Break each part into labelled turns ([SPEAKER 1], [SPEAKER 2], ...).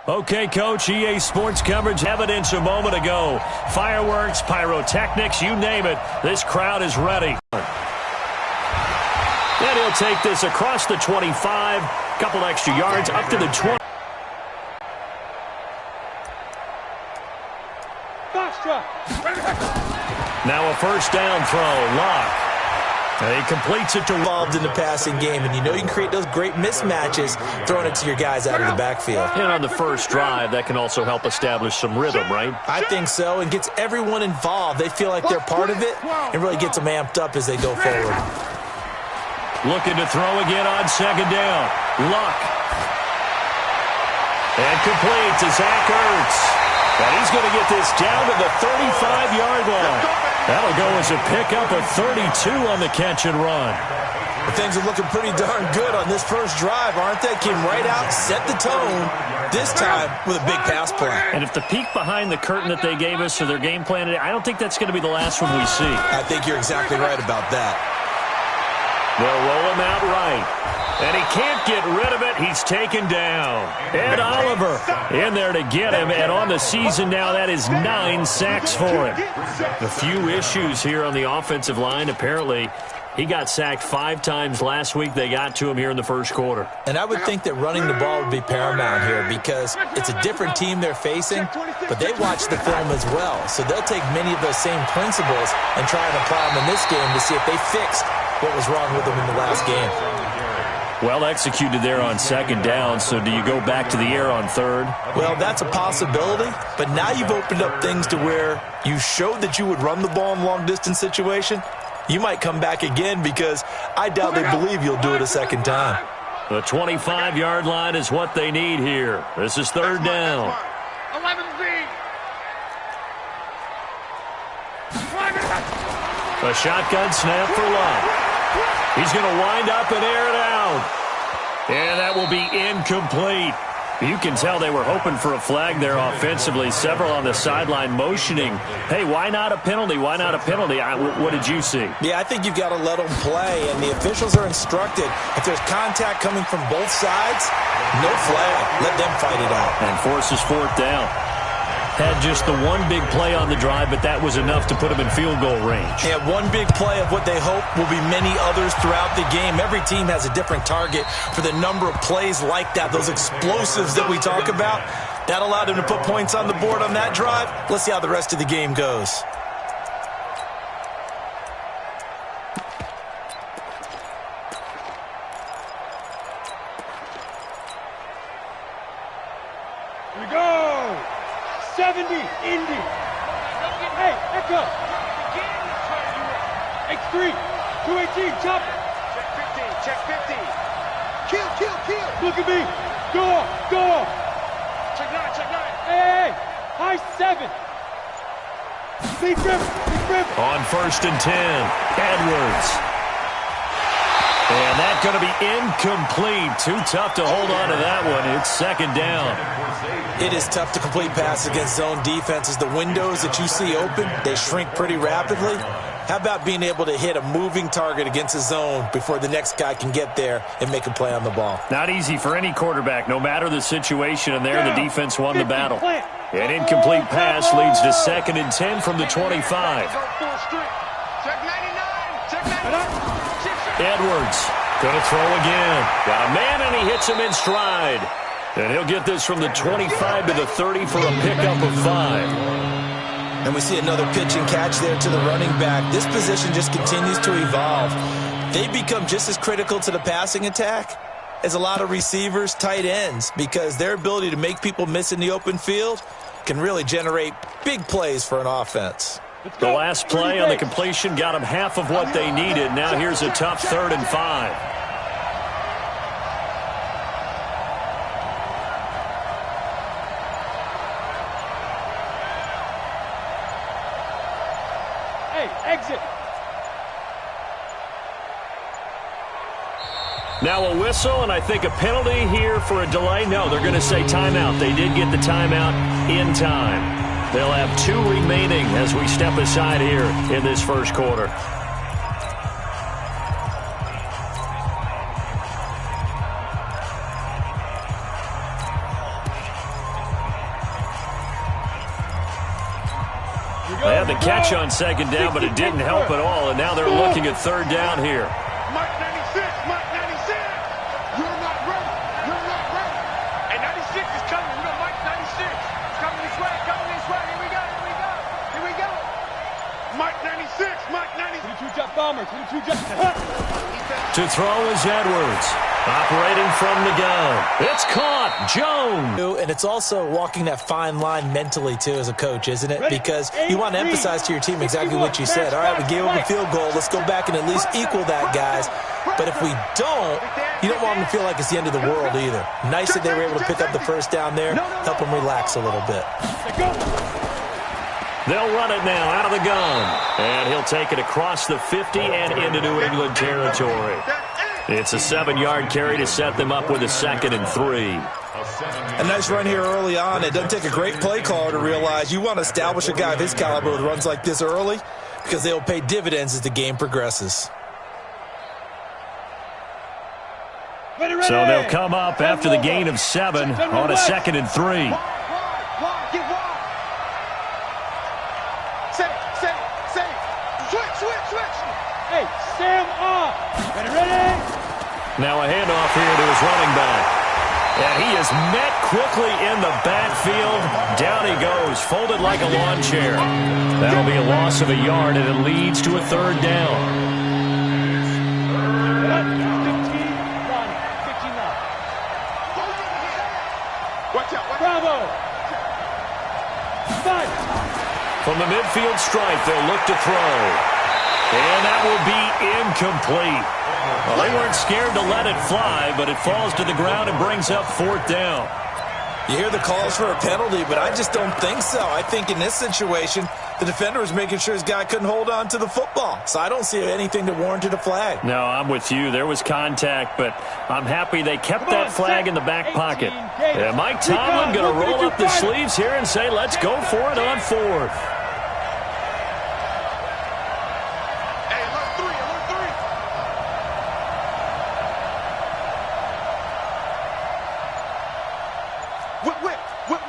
[SPEAKER 1] Okay, Coach, EA Sports coverage evidence a moment ago. Fireworks, pyrotechnics, you name it. This crowd is ready. And he'll take this across the 25, couple extra yards, up to the 20. Now a first down throw, Locke. He completes it to
[SPEAKER 2] involved in the passing game, and you know you can create those great mismatches throwing it to your guys out of the backfield.
[SPEAKER 1] And on the first drive, that can also help establish some rhythm, right?
[SPEAKER 2] I think so, and gets everyone involved. They feel like they're part of it and really gets them amped up as they go forward.
[SPEAKER 1] Looking to throw again on second down. Luck. And complete to Zach Ertz. And he's going to get this down to the 35-yard line. That'll go as a pickup of 32 on the catch and run.
[SPEAKER 2] Things are looking pretty darn good on this first drive, aren't they? Came right out, set the tone, this time with a big pass play.
[SPEAKER 1] And if the peek behind the curtain that they gave us or their game plan today, I don't think that's going to be the last one we see.
[SPEAKER 2] I think you're exactly right about that.
[SPEAKER 1] They'll roll him out right. And he can't get rid of it. He's taken down. Ed Oliver in there to get him. And on the season now, that is 9 sacks for him. A few issues here on the offensive line. Apparently, he got sacked 5 times last week. They got to him here in the first quarter.
[SPEAKER 2] And I would think that running the ball would be paramount here because it's a different team they're facing, but they watch the film as well. So they'll take many of those same principles and try and apply them in this game to see if they fixed what was wrong with them in the last game.
[SPEAKER 1] Well executed there on second down, so do you go back to the air on third?
[SPEAKER 2] Well, that's a possibility, but now you've opened up things to where you showed that you would run the ball in long-distance situation. You might come back again because I doubt they believe you'll do it a second time.
[SPEAKER 1] The 25-yard line is what they need here. This is third down.
[SPEAKER 3] 11B.
[SPEAKER 1] A shotgun snap for Locke. He's going to wind up and air it out. And that will be incomplete. You can tell they were hoping for a flag there offensively. Several on the sideline motioning. Hey, why not a penalty? Why not a penalty? What did you see?
[SPEAKER 2] Yeah, I think you've got to let them play, and the officials are instructed. If there's contact coming from both sides, no flag. Let them fight it out.
[SPEAKER 1] And forces fourth down. Had just the one big play on the drive, but that was enough to put them in field goal range.
[SPEAKER 2] Yeah, one big play of what they hope will be many others throughout the game. Every team has a different target for the number of plays like that, those explosives that we talk about. That allowed them to put points on the board on that drive. Let's see how the rest of the game goes.
[SPEAKER 3] Here we go. 70, Indy. Hey, echo. X3, 218, chopper. Check 50. Kill. Look at me. Go off. Check 9. Hey, high 7. Lead river.
[SPEAKER 1] On first and 10, Edwards. And that's going to be incomplete. Too tough to hold on to that one. It's second down.
[SPEAKER 2] It is tough to complete passes against zone defenses. The windows that you see open, they shrink pretty rapidly. How about being able to hit a moving target against a zone before the next guy can get there and make a play on the ball?
[SPEAKER 1] Not easy for any quarterback, no matter the situation. And there, the defense won the battle. An incomplete pass leads to second and 10 from the 25.
[SPEAKER 3] Check 99.
[SPEAKER 1] Edwards going to throw again. Got a man, and he hits him in stride. And he'll get this from the 25 to the 30 for a pickup of 5.
[SPEAKER 2] And we see another pitch and catch there to the running back. This position just continues to evolve. They become just as critical to the passing attack as a lot of receivers, tight ends, because their ability to make people miss in the open field can really generate big plays for an offense.
[SPEAKER 1] The last play on the completion got them half of what they needed. Now here's a tough 3rd and 5.
[SPEAKER 3] Hey, exit.
[SPEAKER 1] Now a whistle, and I think a penalty here for a delay. No, they're going to say timeout. They did get the timeout in time. They'll have 2 remaining as we step aside here in this first quarter. the catch on second down, but it didn't help at all, and now they're looking at third down here.
[SPEAKER 3] Mike 96, Mike 96. You're not ready. You're not ready. And 96 is coming. We got Mike 96. It's coming this way, coming this way. Here we go, here we go. Here we go. Mike 96, Mike 96. 22 jet bomber, 22 jet.
[SPEAKER 1] To throw is Edwards. Operating from the gun. It's caught. Jones.
[SPEAKER 2] And it's also walking that fine line mentally, too, as a coach, isn't it? Because you want to emphasize to your team exactly what you said. All right, we gave up a field goal. Let's go back and at least equal that, guys. But if we don't, you don't want them to feel like it's the end of the world either. Nice that they were able to pick up the first down there, help them relax a little bit.
[SPEAKER 1] They'll run it now out of the gun. And he'll take it across the 50 and into New England territory. It's a 7-yard carry to set them up with a 2nd and 3.
[SPEAKER 2] A nice run here early on. It doesn't take a great play caller to realize you want to establish a guy of his caliber with runs like this early because they'll pay dividends as the game progresses.
[SPEAKER 1] So they'll come up after the gain of 7 on a 2nd and 3.
[SPEAKER 3] Hey, Sam off. Ready?
[SPEAKER 1] Now a handoff here to his running back. And he is met quickly in the backfield. Down he goes, folded like a lawn chair. That'll be a loss of a yard, and it leads to a 3rd down.
[SPEAKER 3] 15 now. Watch out. Bravo. 5.
[SPEAKER 1] From the midfield stripe, they'll look to throw. And that will be incomplete. Well, they weren't scared to let it fly, but it falls to the ground and brings up 4th down.
[SPEAKER 2] You hear the calls for a penalty, but I just don't think so. I think in this situation, the defender was making sure his guy couldn't hold on to the football. So I don't see anything that warranted a flag.
[SPEAKER 1] No, I'm with you. There was contact, but I'm happy they kept that flag in the back pocket. And Mike Tomlin going to roll up the sleeves here and say, let's go for it on 4th.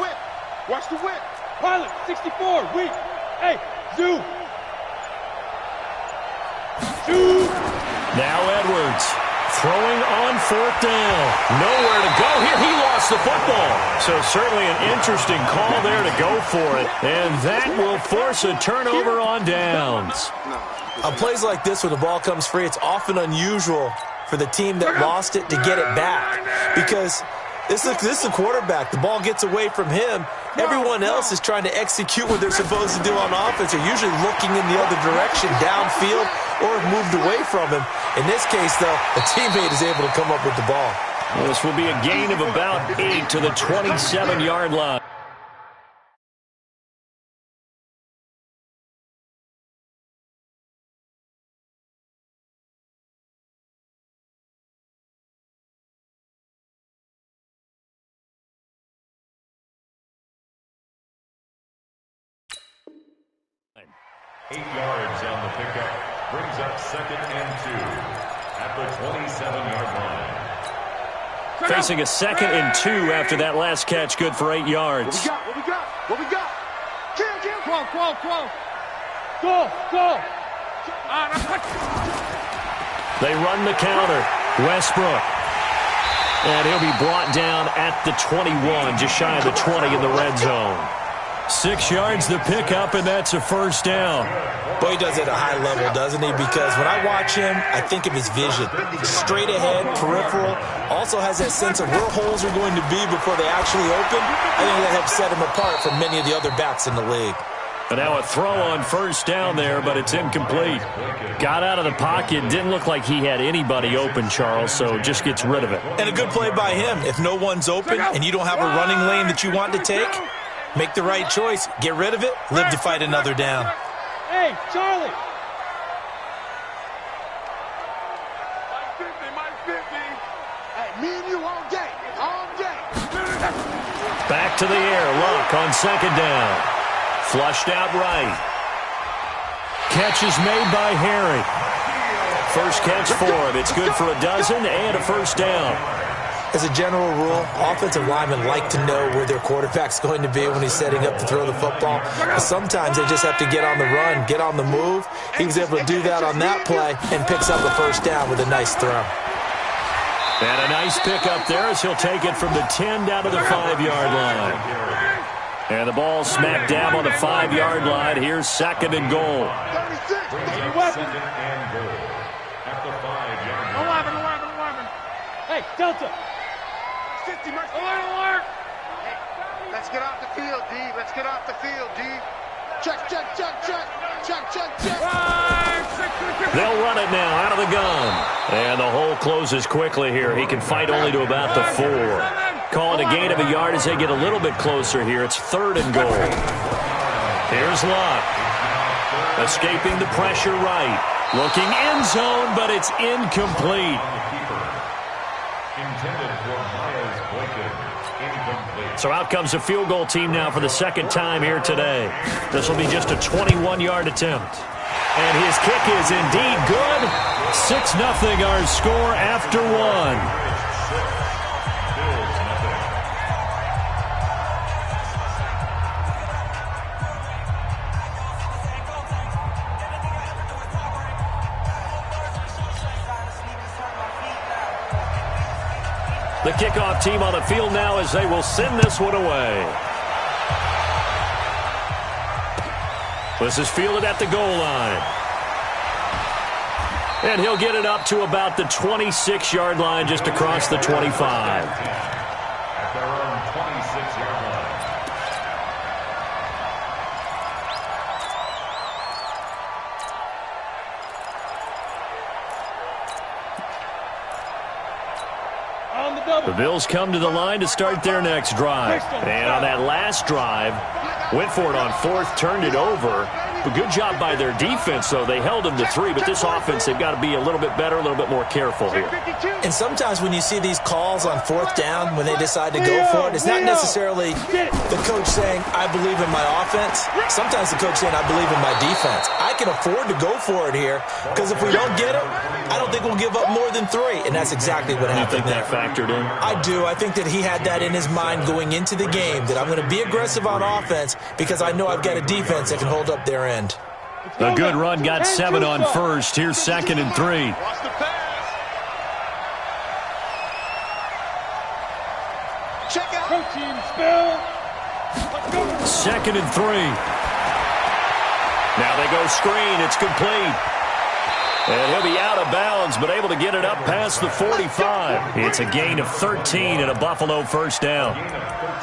[SPEAKER 3] Whip. Watch the whip. Pilot, 64, weak. Hey, Zoo.
[SPEAKER 1] Now Edwards throwing on 4th down. Nowhere to go here. He lost the football. So certainly an interesting call there to go for it. And that will force a turnover on downs.
[SPEAKER 2] On plays like this where the ball comes free, it's often unusual for the team that lost it to get it back. Because this is a quarterback. The ball gets away from him. Everyone else is trying to execute what they're supposed to do on offense. They're usually looking in the other direction, downfield, or have moved away from him. In this case, though, a teammate is able to come up with the ball.
[SPEAKER 1] Well, this will be a gain of about 8 to the 27-yard line.
[SPEAKER 4] Eight yards on the pickup. Brings up 2nd and 2 at the 27-yard line.
[SPEAKER 1] Facing a 2nd and 2 after that last catch, good for 8 yards.
[SPEAKER 3] What we got? Kill. Go.
[SPEAKER 1] They run the counter. Westbrook. And he'll be brought down at the 21, just shy of the 20 in the red zone. 6 yards the pickup, and that's a 1st down.
[SPEAKER 2] Boy, he does it at a high level, doesn't he? Because when I watch him, I think of his vision. Straight ahead, peripheral. Also has that sense of where holes are going to be before they actually open. I think that helps set him apart from many of the other backs in the league.
[SPEAKER 1] And now a throw on 1st down there, but it's incomplete. Got out of the pocket. Didn't look like he had anybody open, Charles, so just gets rid of it.
[SPEAKER 2] And a good play by him. If no one's open and you don't have a running lane that you want to take, make the right choice. Get rid of it. Live to fight another down.
[SPEAKER 3] Hey, Charlie. Mike 50. Hey, me and you all day.
[SPEAKER 1] Back to the air. Luck on 2nd down. Flushed out right. Catch is made by Harry. First catch for him. It's good for a dozen and a 1st down.
[SPEAKER 2] As a general rule, offensive linemen like to know where their quarterback's going to be when he's setting up to throw the football. But sometimes they just have to get on the run, get on the move. He was able to do that on that play and picks up a first down with a nice throw.
[SPEAKER 1] And a nice pickup there as he'll take it from the 10 down to the 5-yard line. And the ball smacked down on the 5-yard line. Here's second and goal.
[SPEAKER 3] 36.
[SPEAKER 4] Second and goal at the 5-yard line.
[SPEAKER 3] Hey, Delta. 50, alert. Let's get off the field, D. Let's get off the field, D. Check.
[SPEAKER 1] They'll run it now out of the gun. And the hole closes quickly here. He can fight only to about the 4. Calling a gain of a yard as they get a little bit closer here. It's third and goal. Here's Luck. Escaping the pressure right. Looking end zone, but it's incomplete.
[SPEAKER 4] Intended for Miles Boykin. Incomplete.
[SPEAKER 1] So out comes the field goal team now for the second time here today. This will be just a 21-yard attempt. And his kick is indeed good. 6-0 our score after one. The kickoff team on the field now as they will send this one away. This is fielded at the goal line. And he'll get it up to about the 26-yard line just across the 25.
[SPEAKER 4] At their own 26-yard line.
[SPEAKER 1] The Bills come to the line to start their next drive. And on that last drive, went for it on fourth, turned it over. But good job by their defense, though. They held them to 3, but this offense, they've got to be a little bit better, a little bit more careful here.
[SPEAKER 2] And sometimes when you see these calls on fourth down, when they decide to go for it, it's not necessarily the coach saying, I believe in my offense. Sometimes the coach saying, I believe in my defense. I can afford to go for it here because if we don't get it, I don't think we'll give up more than 3. And that's exactly what happened
[SPEAKER 1] there. You think that factored in?
[SPEAKER 2] I do. I think that he had that in his mind going into the game, that I'm going to be aggressive on offense because I know I've got a defense that can hold up their end.
[SPEAKER 1] A good run got 7 on first. Here's second and 3.
[SPEAKER 3] Watch the pass. Check out. Protein spill.
[SPEAKER 1] Second and 3. Now they go screen. It's complete. And he'll be out of bounds, but able to get it up past the 45. It's a gain of 13 and a Buffalo first down.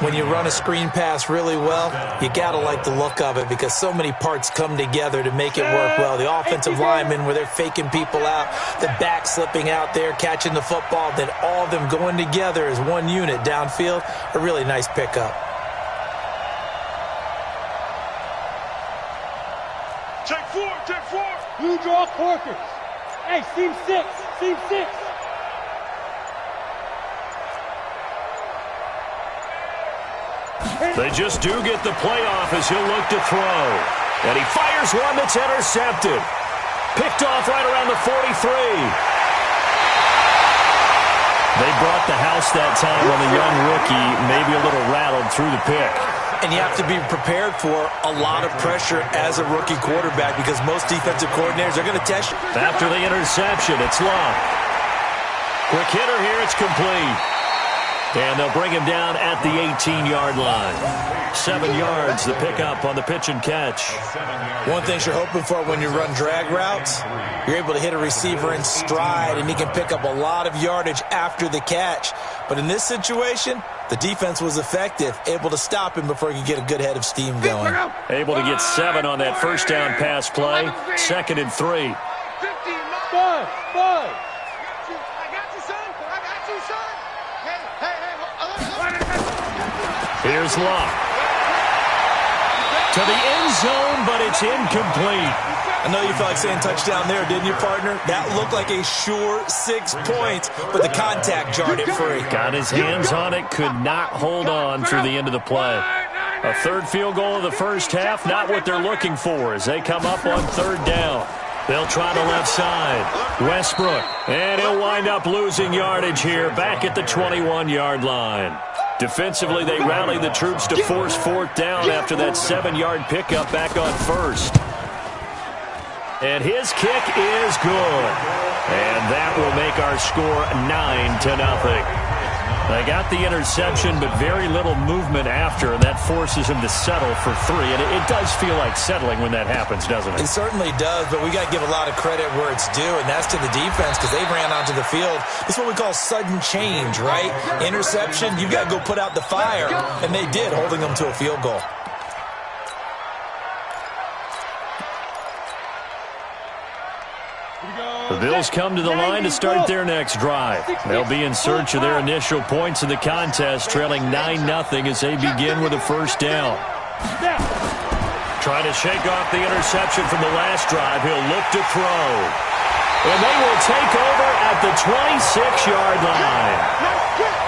[SPEAKER 2] When you run a screen pass really well, you got to like the look of it because so many parts come together to make it work well. The offensive linemen, where they're faking people out, the back slipping out there, catching the football, then all of them going together as one unit downfield, a really nice pickup.
[SPEAKER 3] Take 4.
[SPEAKER 5] Blue draw Corkers. Hey, seam 6.
[SPEAKER 1] They just do get the playoff as he'll look to throw. And he fires one that's intercepted. Picked off right around the 43. They brought the house that time on the young rookie, maybe a little rattled through the pick.
[SPEAKER 2] And you have to be prepared for a lot of pressure as a rookie quarterback because most defensive coordinators are going to test you.
[SPEAKER 1] After the interception, it's Luck. Quick hitter here, it's complete. And they'll bring him down at the 18-yard line. 7 yards, the pickup on the pitch and catch.
[SPEAKER 2] One thing you're hoping for when you run drag routes, you're able to hit a receiver in stride, and he can pick up a lot of yardage after the catch. But in this situation, the defense was effective, able to stop him before he could get a good head of steam going.
[SPEAKER 1] Able to get 7 on that first down pass play. Second and 3.
[SPEAKER 5] 5.
[SPEAKER 1] Here's Luck. To the end zone, but it's incomplete.
[SPEAKER 2] I know you felt like saying touchdown there, didn't you, partner? That looked like a sure 6 points, but the contact jarred it free.
[SPEAKER 1] Got his hands on it, could not hold on through the end of the play. A third field goal of the first half, not what they're looking for as they come up on third down. They'll try the left side. Westbrook. And he'll wind up losing yardage here back at the 21-yard line. Defensively, they rallied the troops to force fourth down after that 7-yard pickup back on first. And his kick is good. And that will make our score 9-0. They got the interception, but very little movement after, and that forces him to settle for 3. And it does feel like settling when that happens, doesn't it?
[SPEAKER 2] It certainly does, but we got to give a lot of credit where it's due, and that's to the defense because they ran onto the field. It's what we call sudden change, right? Interception, you've got to go put out the fire, and they did, holding them to a field goal.
[SPEAKER 1] The Bills come to the line to start their next drive. They'll be in search of their initial points in the contest, trailing 9-0 as they begin with a first down. Trying to shake off the interception from the last drive. He'll look to throw. And they will take over at the 26-yard line.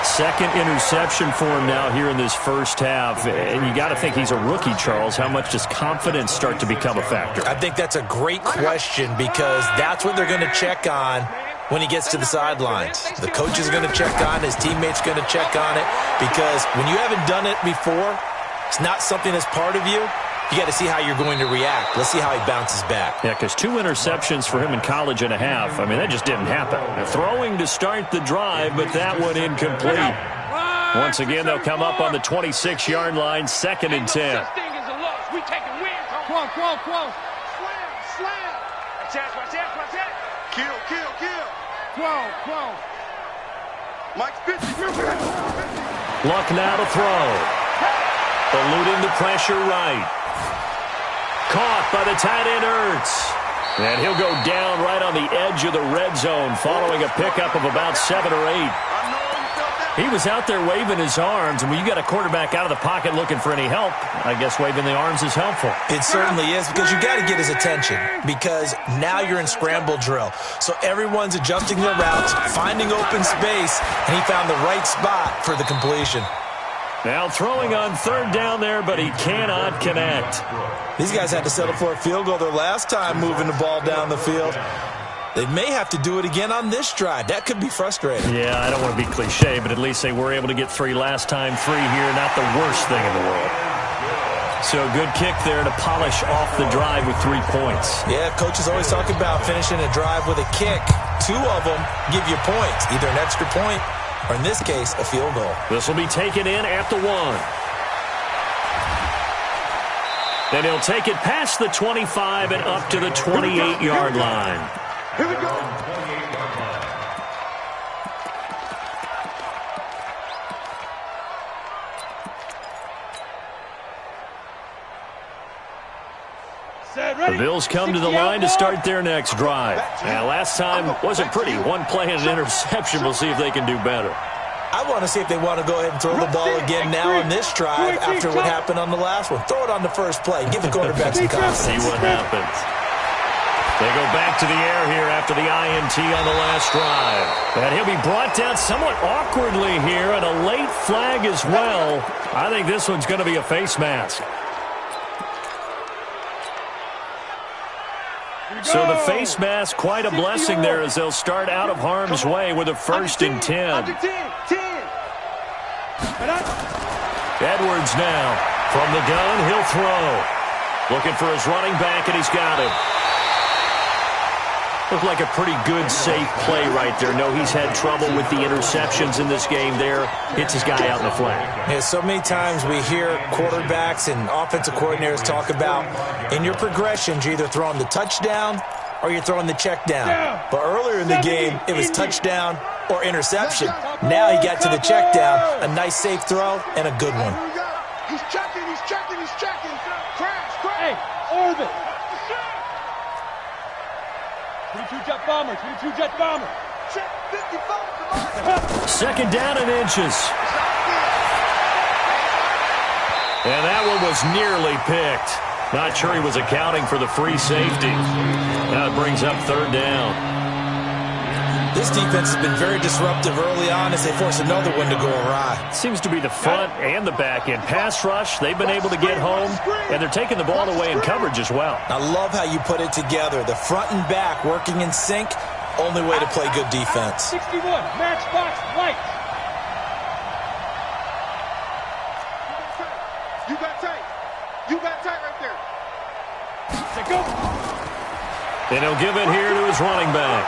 [SPEAKER 1] Second interception for him now here in this first half. And you got to think he's a rookie, Charles. How much does confidence start to become a factor?
[SPEAKER 2] I think that's a great question because that's what they're going to check on when he gets to the sidelines. The coach is going to check on it. His teammates going to check on it because when you haven't done it before, it's not something that's part of you. You got to see how you're going to react. Let's see how he bounces back.
[SPEAKER 1] Yeah, because 2 interceptions for him in college and a half. I mean, that just didn't happen. Throwing to start the drive, but that one incomplete. Once again, they'll come up on the 26-yard line, 2nd and 10.
[SPEAKER 3] We taking wins. Come on. Slam. Watch that. Kill. 12. Mike's 50.
[SPEAKER 1] Luck now to throw. Eluding the pressure right. Caught by the tight end Ertz. And he'll go down right on the edge of the red zone following a pickup of about 7 or 8. He was out there waving his arms, and when you got a quarterback out of the pocket looking for any help, I guess waving the arms is helpful.
[SPEAKER 2] It certainly is because you got to get his attention because now you're in scramble drill. So everyone's adjusting their routes, finding open space, and he found the right spot for the completion.
[SPEAKER 1] Now throwing on 3rd down there, but he cannot connect.
[SPEAKER 2] These guys had to settle for a field goal their last time moving the ball down the field. They may have to do it again on this drive. That could be frustrating.
[SPEAKER 1] Yeah, I don't want to be cliche, but at least they were able to get 3 last time. 3 here, not the worst thing in the world. So good kick there to polish off the drive with 3 points.
[SPEAKER 2] Yeah, coaches always talk about finishing a drive with a kick. 2 of them give you points, either an extra point or in this case, a field goal.
[SPEAKER 1] This will be taken in at the 1. Then he'll take it past the 25 and up to the 28-yard line.
[SPEAKER 3] Here we go.
[SPEAKER 1] The Bills come to the line to start their next drive. Now, last time wasn't pretty. 1 play and an interception. We'll see if they can do better.
[SPEAKER 2] I want to see if they want to go ahead and throw the ball again now on this drive after what happened on the last one. Throw it on the first play. Give the quarterback some confidence.
[SPEAKER 1] See what happens. They go back to the air here after the INT on the last drive. And he'll be brought down somewhat awkwardly here, and a late flag as well. I think this one's going to be a face mask. So the face mask, quite a blessing there as they'll start out of harm's way with a 1st and 10. Edwards now from the gun. He'll throw. Looking for his running back, and he's got him. Looked like a pretty good, safe play right there. No, he's had trouble with the interceptions in this game there. Hits his guy out in the flat.
[SPEAKER 2] Yeah, so many times we hear quarterbacks and offensive coordinators talk about in your progressions, you're either throwing the touchdown or you're throwing the check down. But earlier in the game, it was touchdown or interception. Now he got to the check down. A nice safe throw and a good one.
[SPEAKER 3] He's checking. Crash.
[SPEAKER 5] Hey, orbit. 22 jet bomber.
[SPEAKER 1] 2nd down and inches. And that one was nearly picked. Not sure he was accounting for the free safety. Now it brings up 3rd down.
[SPEAKER 2] This defense has been very disruptive early on as they force another one to go awry.
[SPEAKER 1] Seems to be the front and the back end. Pass rush, they've been able to get home, and they're taking the ball away in coverage as well.
[SPEAKER 2] I love how you put it together. The front and back working in sync, only way to play good defense.
[SPEAKER 5] 61, matchbox light.
[SPEAKER 3] You got tight. You got tight right there.
[SPEAKER 5] Go.
[SPEAKER 1] And he'll give it here to his running back.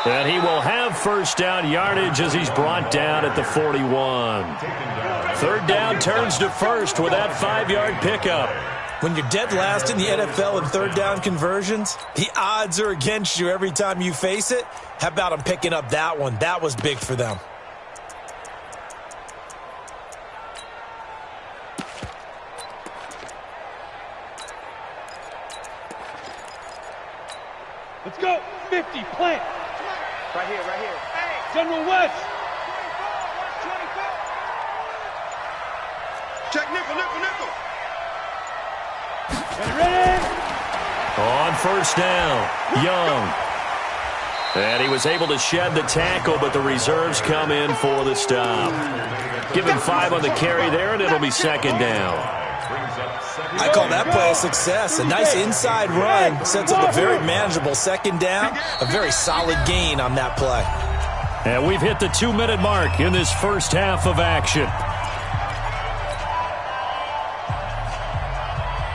[SPEAKER 1] And he will have first down yardage as he's brought down at the 41. Third down turns to first with that 5-yard pickup.
[SPEAKER 2] When you're dead last in the NFL in third down conversions, the odds are against you every time you face it. How about them picking up that one? That was big for them.
[SPEAKER 5] Let's go. 50, plant.
[SPEAKER 3] Right here, right here. Hey.
[SPEAKER 5] General West.
[SPEAKER 3] 24. Check nickel, nickel, nickel.
[SPEAKER 5] Ready.
[SPEAKER 1] On first down, Young. And he was able to shed the tackle, but the reserves come in for the stop. Give him 5 on the carry there, and it'll be second down.
[SPEAKER 2] I call that play a success. A nice inside run sets up a very manageable second down. A very solid gain on that play.
[SPEAKER 1] And we've hit the 2-minute mark in this first half of action.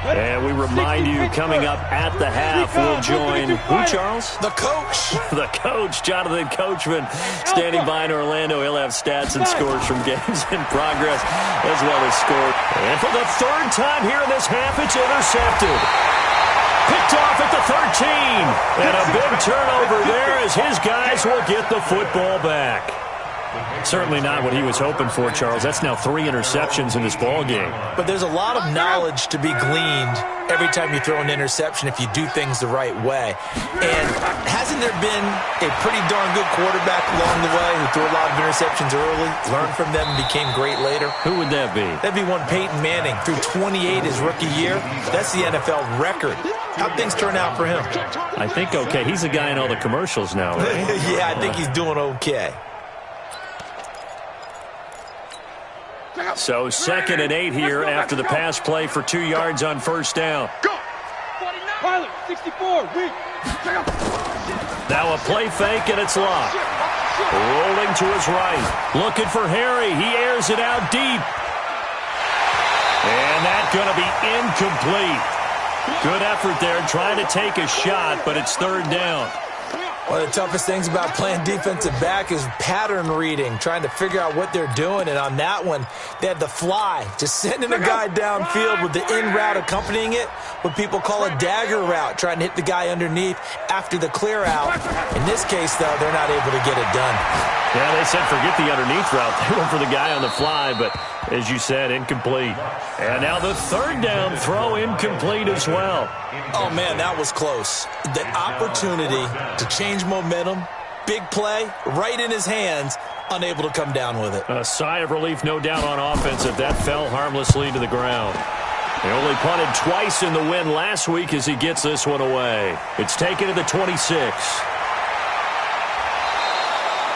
[SPEAKER 1] And we remind you, coming up at the half, we'll join who, Charles?
[SPEAKER 2] The coach.
[SPEAKER 1] The coach, Jonathan Coachman, standing by in Orlando. He'll have stats and scores from games in progress, as well as scores. And for the third time here in this half, it's intercepted. Picked off at the 13. And a big turnover there as his guys will get the football back. Certainly not what he was hoping for, Charles. That's now 3 interceptions in this ball game.
[SPEAKER 2] But there's a lot of knowledge to be gleaned every time you throw an interception if you do things the right way. And hasn't there been a pretty darn good quarterback along the way who threw a lot of interceptions early, learned from them, and became great later?
[SPEAKER 1] Who would that be?
[SPEAKER 2] That'd be one Peyton Manning. Threw 28 his rookie year. That's the NFL record. How'd things turn out for him?
[SPEAKER 1] I think okay. He's a guy in all the commercials now, right?
[SPEAKER 2] Yeah, I think he's doing okay.
[SPEAKER 1] So 2nd and 8 here after the pass play for 2 yards on first down.
[SPEAKER 5] Pilot, 64, weak.
[SPEAKER 1] Now a play fake, and it's locked. Rolling to his right. Looking for Harry. He airs it out deep. And that's going to be incomplete. Good effort there, trying to take a shot, but it's third down.
[SPEAKER 2] One of the toughest things about playing defensive back is pattern reading, trying to figure out what they're doing. And on that one, they had the fly, just sending a guy downfield with the in route accompanying it, what people call a dagger route, trying to hit the guy underneath after the clear out. In this case, though, they're not able to get it done.
[SPEAKER 1] Yeah, they said forget the underneath route. They went for the guy on the fly, but as you said, incomplete. And now the third down throw incomplete as well.
[SPEAKER 2] Oh, man, that was close. The opportunity to change momentum, big play, right in his hands, unable to come down with it.
[SPEAKER 1] A sigh of relief, no doubt, on offense if that fell harmlessly to the ground. He only punted twice in the win last week as he gets this one away. It's taken to the 26.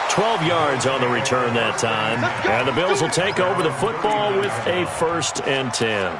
[SPEAKER 1] 12 yards on the return that time. And the Bills will take over the football with a 1st and 10.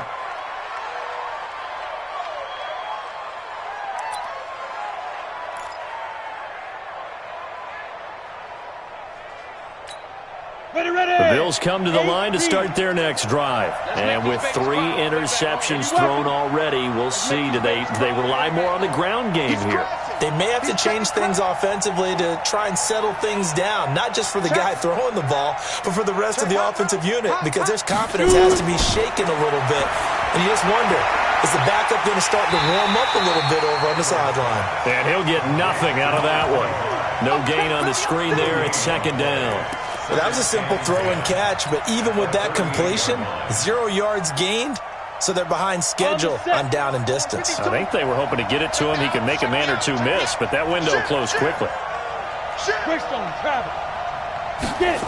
[SPEAKER 1] The Bills come to the line to start their next drive. And with 3 interceptions thrown already, we'll see. Do they rely more on the ground game here?
[SPEAKER 2] They may have to change things offensively to try and settle things down, not just for the guy throwing the ball, but for the rest of the offensive unit, because their confidence has to be shaken a little bit. And you just wonder, is the backup going to start to warm up a little bit over on the sideline?
[SPEAKER 1] And he'll get nothing out of that one. No gain on the screen there. It's 2nd down.
[SPEAKER 2] Well, that was a simple throw and catch, but even with that completion, 0 yards gained, so they're behind schedule on down and distance.
[SPEAKER 1] I think they were hoping to get it to him. He could make a man or two miss, but that window closed quickly.
[SPEAKER 5] Quickstone, travel. Get it.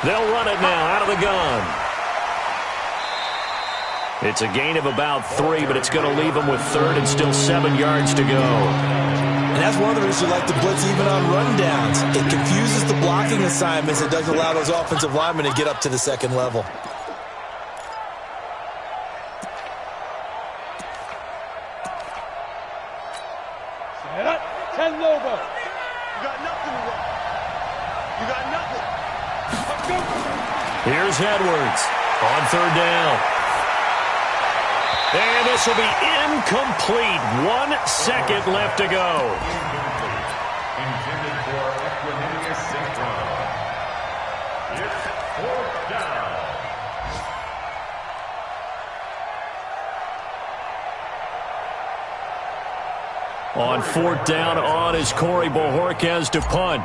[SPEAKER 1] They'll run it now out of the gun. It's a gain of about 3, but it's going to leave them with 3rd and still 7 yards to go.
[SPEAKER 2] And that's one of the reasons you like to blitz even on rundowns. It confuses the blocking assignments. It doesn't allow those offensive linemen to get up to the second level.
[SPEAKER 5] Set up. 10 Lobo.
[SPEAKER 3] You got nothing to run. You got nothing.
[SPEAKER 1] Here's Edwards on third down. And this will be incomplete. 1 second left to go.
[SPEAKER 4] Intended for Equanimeous St. Brown. It's 4th down.
[SPEAKER 1] On 4th down on is Corey Bojorquez to punt.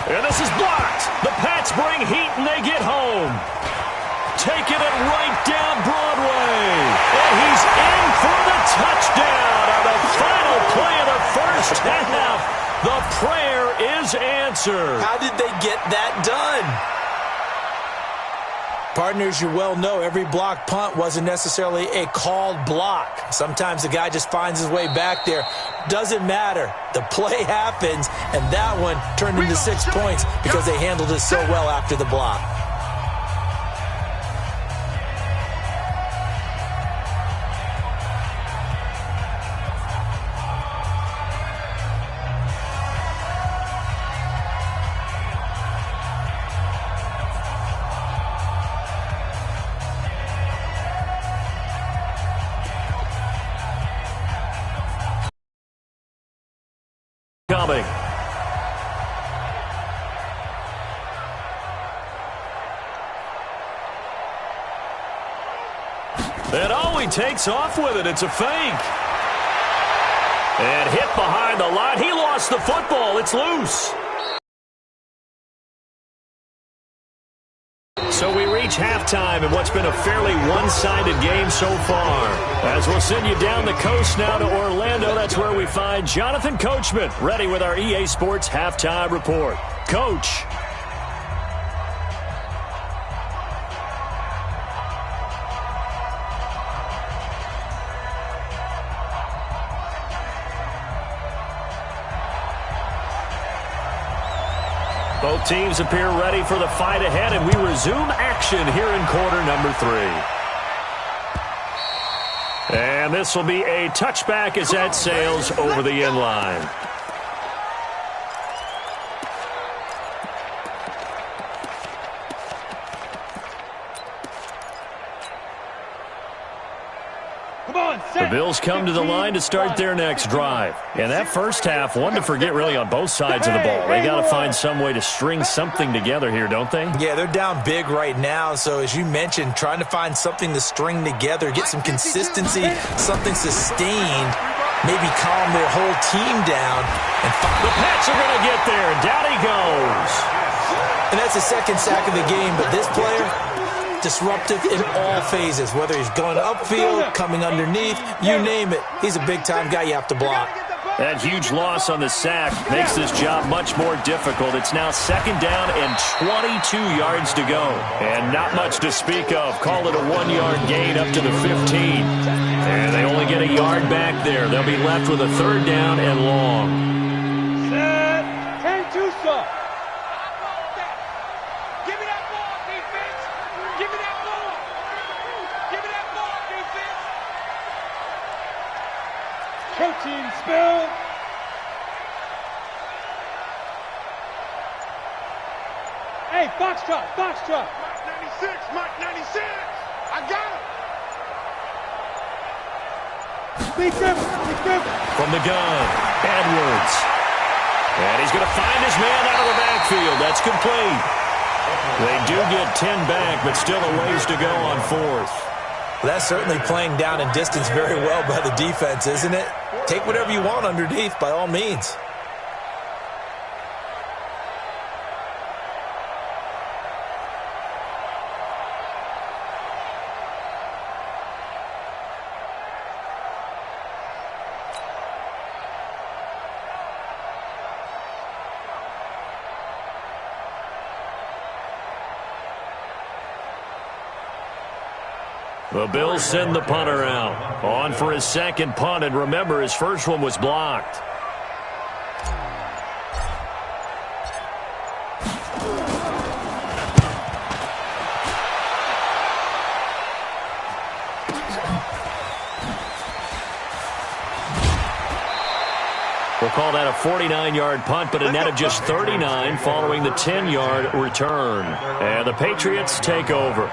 [SPEAKER 1] And this is blocked. The Pats bring heat and they get home. Taking it right down Broadway. And he's in for the touchdown on the final play of the first half. The prayer is answered.
[SPEAKER 2] How did they get that done? Partners, you well know every block punt wasn't necessarily a called block. Sometimes the guy just finds his way back there. Doesn't matter. The play happens, and that one turned into 6 points because they handled it so well after the block.
[SPEAKER 1] Coming. And oh, he takes off with it. It's a fake. And hit behind the line. He lost the football. It's loose. So we reach halftime in what's been a fairly one-sided game so far. As we'll send you down the coast now to Orlando, that's where we find Jonathan Coachman, ready with our EA Sports Halftime Report. Coach. Both teams appear ready for the fight ahead, and we resume action here in quarter number 3. And this will be a touchback as that sails over the end line. The Bills come to the line to start their next drive. And that first half, one to forget really on both sides of the ball. They got to find some way to string something together here, don't they?
[SPEAKER 2] Yeah, they're down big right now. So as you mentioned, trying to find something to string together, get some consistency, something sustained, maybe calm their whole team down. And
[SPEAKER 1] the Pats are going to get there. Down he goes.
[SPEAKER 2] And that's the second sack of the game. But this player, disruptive in all phases, whether he's going upfield, coming underneath, you name it. He's a big-time guy you have to block.
[SPEAKER 1] That huge loss on the sack makes this job much more difficult. It's now second down and 22 yards to go. And not much to speak of. Call it a 1-yard gain up to the 15. And they only get a yard back there. They'll be left with a third down and long.
[SPEAKER 5] Set. 10-2 stop. Protein spill. Hey, Foxtrot, Foxtrot.
[SPEAKER 3] Mike 96. I got him.
[SPEAKER 5] Big grip.
[SPEAKER 1] From the gun, Edwards. And he's going to find his man out of the backfield. That's complete. They do get 10 back, but still a ways to go on fourth.
[SPEAKER 2] That's certainly playing down in distance very well by the defense, isn't it? Take whatever you want underneath, by all means.
[SPEAKER 1] The Bills send the punter out. On for his second punt, and remember, his first one was blocked. We'll call that a 49-yard punt, but a net of just 39 following the 10-yard return. And the Patriots take over.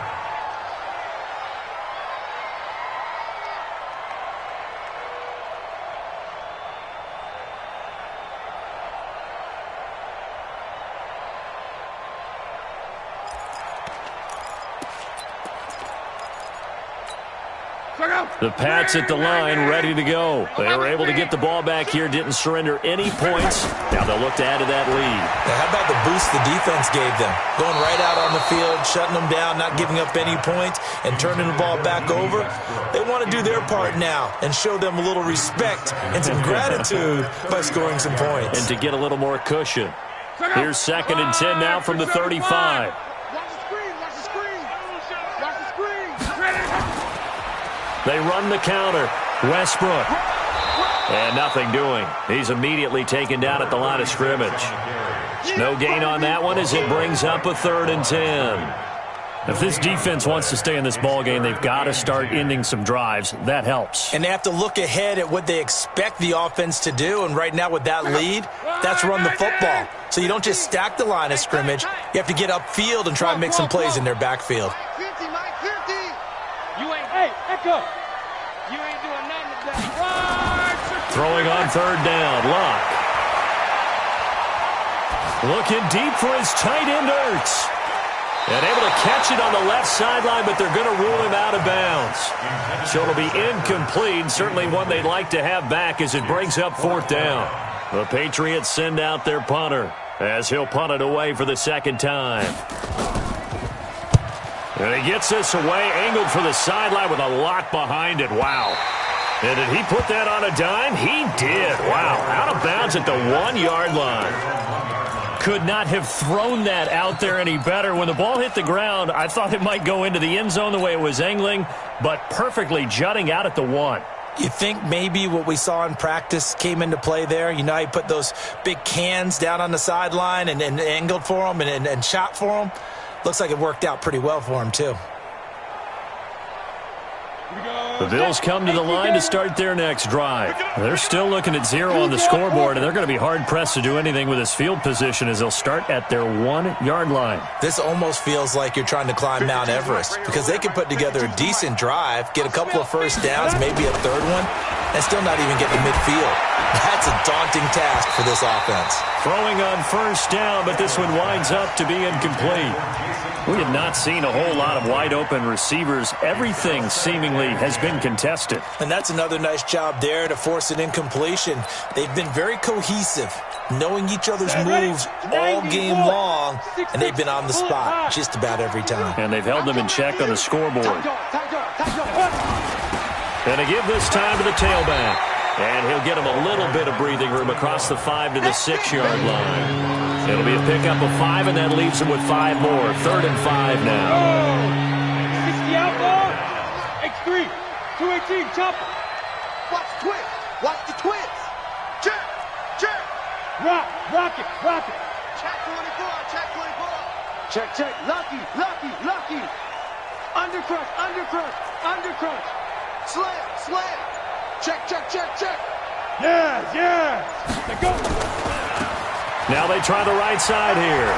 [SPEAKER 1] The Pats at the line, ready to go. They were able to get the ball back here, didn't surrender any points. Now they'll look to add to that lead.
[SPEAKER 2] Now, how about the boost the defense gave them? Going right out on the field, shutting them down, not giving up any points, and turning the ball back over. They want to do their part now and show them a little respect and some gratitude by scoring some points.
[SPEAKER 1] And to get a little more cushion. Here's 2nd and 10 now from the 35. They run the counter. Westbrook. And nothing doing. He's immediately taken down at the line of scrimmage. No gain on that one as it brings up a 3rd and 10. If this defense wants to stay in this ballgame, they've got to start ending some drives. That helps.
[SPEAKER 2] And they have to look ahead at what they expect the offense to do. And right now with that lead, that's run the football. So you don't just stack the line of scrimmage. You have to get upfield and try and make some plays in their backfield.
[SPEAKER 5] Echo. You ain't doing nothing today.
[SPEAKER 1] Throwing on 3rd down. Luck. Looking deep for his tight end, Ertz. And able to catch it on the left sideline, but they're going to rule him out of bounds. So it'll be incomplete. Certainly one they'd like to have back as it brings up 4th down. The Patriots send out their punter as he'll punt it away for the 2nd time. And he gets this away, angled for the sideline with a lock behind it. Wow. And did he put that on a dime? He did. Wow. Out of bounds at the 1-yard line. Could not have thrown that out there any better. When the ball hit the ground, I thought it might go into the end zone the way it was angling, but perfectly jutting out at the 1.
[SPEAKER 2] You think maybe what we saw in practice came into play there? You know, he put those big cans down on the sideline and angled for them and shot for them. Looks like it worked out pretty well for him, too.
[SPEAKER 1] The Bills come to the line to start their next drive. They're still looking at 0 on the scoreboard, and they're going to be hard-pressed to do anything with his field position as they'll start at their 1-yard line.
[SPEAKER 2] This almost feels like you're trying to climb Mount Everest because they could put together a decent drive, get a couple of first downs, maybe a 3rd one, and still not even get to midfield. That's a daunting task for this offense.
[SPEAKER 1] Throwing on 1st down, but this one winds up to be incomplete. We have not seen a whole lot of wide-open receivers. Everything seemingly has been contested.
[SPEAKER 2] And that's another nice job there to force an incompletion. They've been very cohesive, knowing each other's moves all game long, and they've been on the spot just about every time.
[SPEAKER 1] And they've held them in check on the scoreboard. And to give this time to the tailback. And he'll get him a little bit of breathing room across the 5 to the 6-yard line. It'll be a pickup of 5, and that leaves him with 5 more. 3rd and 5 now.
[SPEAKER 5] 60 out ball. X3. 218. Chopper.
[SPEAKER 3] Watch the twist. Watch the twist. Check. Check.
[SPEAKER 5] Rock it.
[SPEAKER 3] Check 24. Check 24. Check. Lucky. Undercrush. Slam. Check.
[SPEAKER 5] Yes. Let's go.
[SPEAKER 1] Now they try the right side here.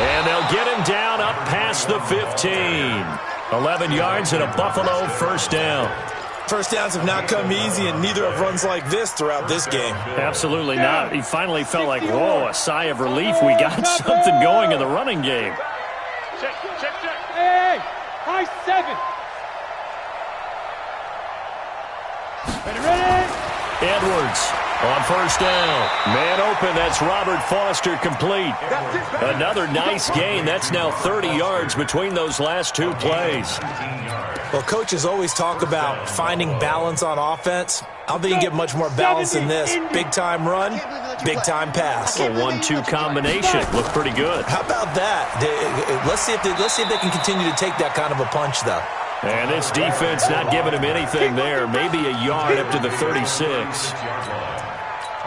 [SPEAKER 1] And they'll get him down up past the 15. 11 yards and a Buffalo 1st down.
[SPEAKER 2] First downs have not come easy, and neither have runs like this throughout this game.
[SPEAKER 1] Absolutely not. He finally felt like, whoa, a sigh of relief. We got something going in the running game.
[SPEAKER 3] Check.
[SPEAKER 5] Hey, high 7. Ready?
[SPEAKER 1] Edwards on 1st down. Man open, that's Robert Foster complete. Another nice gain. That's now 30 yards between those last 2 plays.
[SPEAKER 2] Well, coaches always talk about finding balance on offense. I don't think you get much more balance than this. Big-time run, big-time pass.
[SPEAKER 1] A 1-2 combination. Looked pretty good.
[SPEAKER 2] How about that? Let's see if they can continue to take that kind of a punch, though.
[SPEAKER 1] And this defense not giving him anything there. Maybe a yard up to the 36.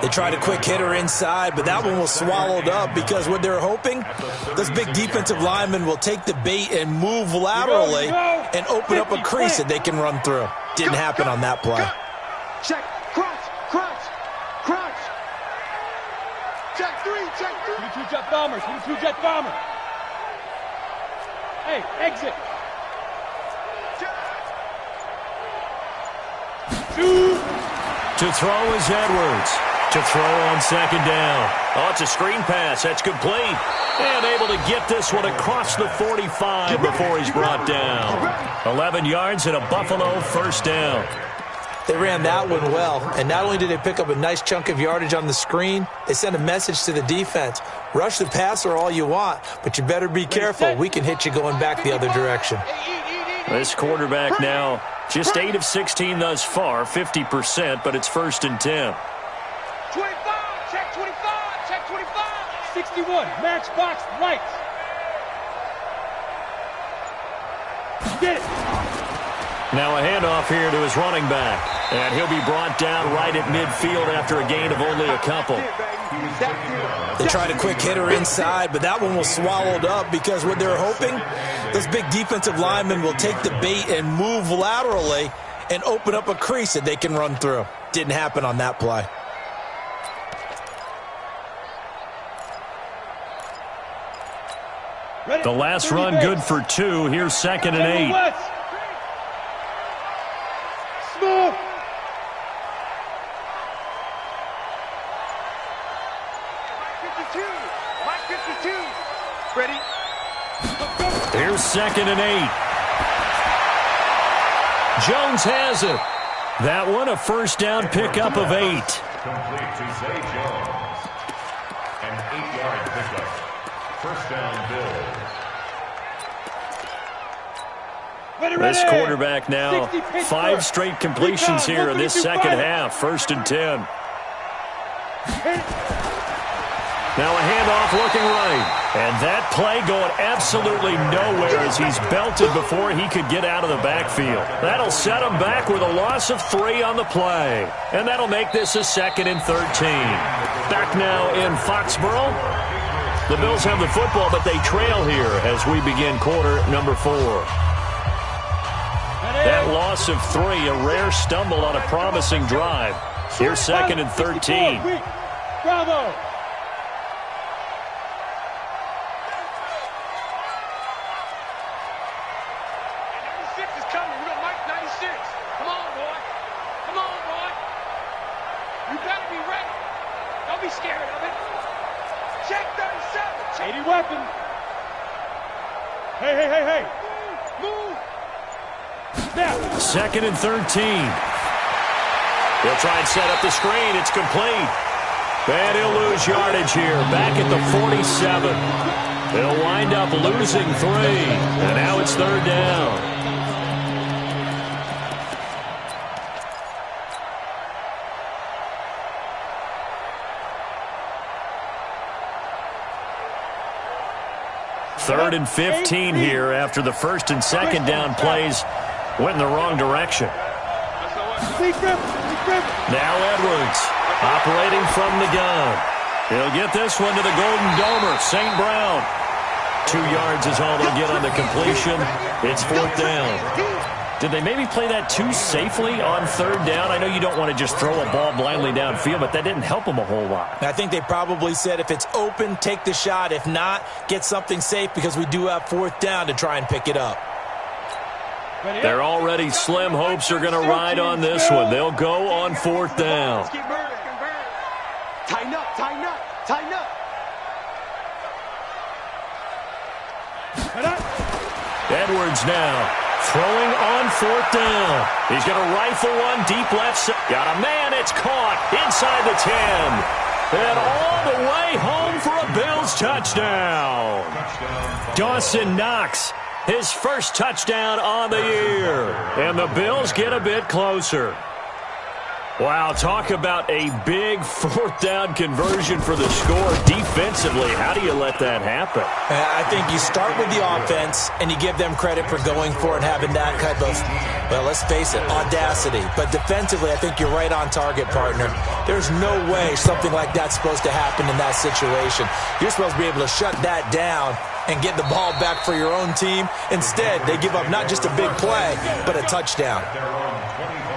[SPEAKER 2] They tried a quick hitter inside, but that one was swallowed up because what they're hoping, this big defensive lineman will take the bait and move laterally and open up a crease that they can run through. Didn't happen on that play.
[SPEAKER 3] Check, crunch, crunch, crunch. Check three, check three.
[SPEAKER 5] Give me 2 jet bombers, give me 2 jet bombers. Hey, exit. 2.
[SPEAKER 1] To throw is Edwards. To throw on second down. Oh, it's a screen pass. That's complete. And able to get this one across the 45 before he's brought down. 11 yards and a Buffalo first down.
[SPEAKER 2] They ran that one well, and not only did they pick up a nice chunk of yardage on the screen, they sent a message to the defense. Rush the passer all you want, but you better be careful. We can hit you going back the other direction.
[SPEAKER 1] This quarterback now just 8 of 16 thus far, 50%, but it's 1st and 10.
[SPEAKER 3] 25, check 25, check 25.
[SPEAKER 5] 61, matchbox lights. Get it.
[SPEAKER 1] Now a handoff here to his running back. And he'll be brought down right at midfield after a gain of only a couple.
[SPEAKER 2] They tried a quick hitter inside, but that one was swallowed up because what they're hoping, this big defensive lineman will take the bait and move laterally and open up a crease that they can run through. Didn't happen on that play.
[SPEAKER 1] The last run good for 2. Here's 2nd and 8.
[SPEAKER 5] Smooth.
[SPEAKER 3] Mike 52. Ready?
[SPEAKER 1] Here's 2nd and 8. Jones has it. That one a first down pickup of 8.
[SPEAKER 4] Complete to Zay Jones. An 8-yard pickup. First down, Bills.
[SPEAKER 1] This quarterback now 5 straight completions here in this second half. 1st and 10. Now a handoff looking right. And that play going absolutely nowhere as he's belted before he could get out of the backfield. That'll set him back with a loss of 3 on the play. And that'll make this a 2nd and 13. Back now in Foxborough. The Bills have the football, but they trail here as we begin quarter number 4. That loss of 3, a rare stumble on a promising drive. Here's 2nd and 13.
[SPEAKER 5] Bravo. Weapon. Hey. Move. Now.
[SPEAKER 1] 2nd and 13. He'll try and set up the screen. It's complete. And he'll lose yardage here. Back at the 47. They'll wind up losing 3. And now it's 3rd down. Third and 15 here after the 1st and 2nd down plays went in the wrong direction. Now Edwards operating from the gun. He'll get this one to the Golden Domer, St. Brown. 2 yards is all they'll get on the completion. It's 4th down. Did they maybe play that too safely on 3rd down? I know you don't want to just throw a ball blindly downfield, but that didn't help them a whole lot.
[SPEAKER 2] I think they probably said if it's open, take the shot. If not, get something safe because we do have 4th down to try and pick it up.
[SPEAKER 1] Their already slim hopes are going to ride on this one. They'll go on 4th down.
[SPEAKER 3] Tighten up, tighten up, tighten up.
[SPEAKER 1] Edwards now throwing on 4th down. He's going to rifle one deep left side. Got a man. It's caught inside the 10. And all the way home for a Bills touchdown. Dawson Knox, his first touchdown on the year. And the Bills get a bit closer. Wow, talk about a big fourth down conversion for the score. Defensively, how do you let that happen?
[SPEAKER 2] I think you start with the offense, and you give them credit for going for it, having that type of, well, let's face it, audacity. But defensively, I think you're right on target, partner. There's no way something like that's supposed to happen in that situation. You're supposed to be able to shut that down and get the ball back for your own team. Instead, they give up not just a big play, but a touchdown.
[SPEAKER 4] Their own 25.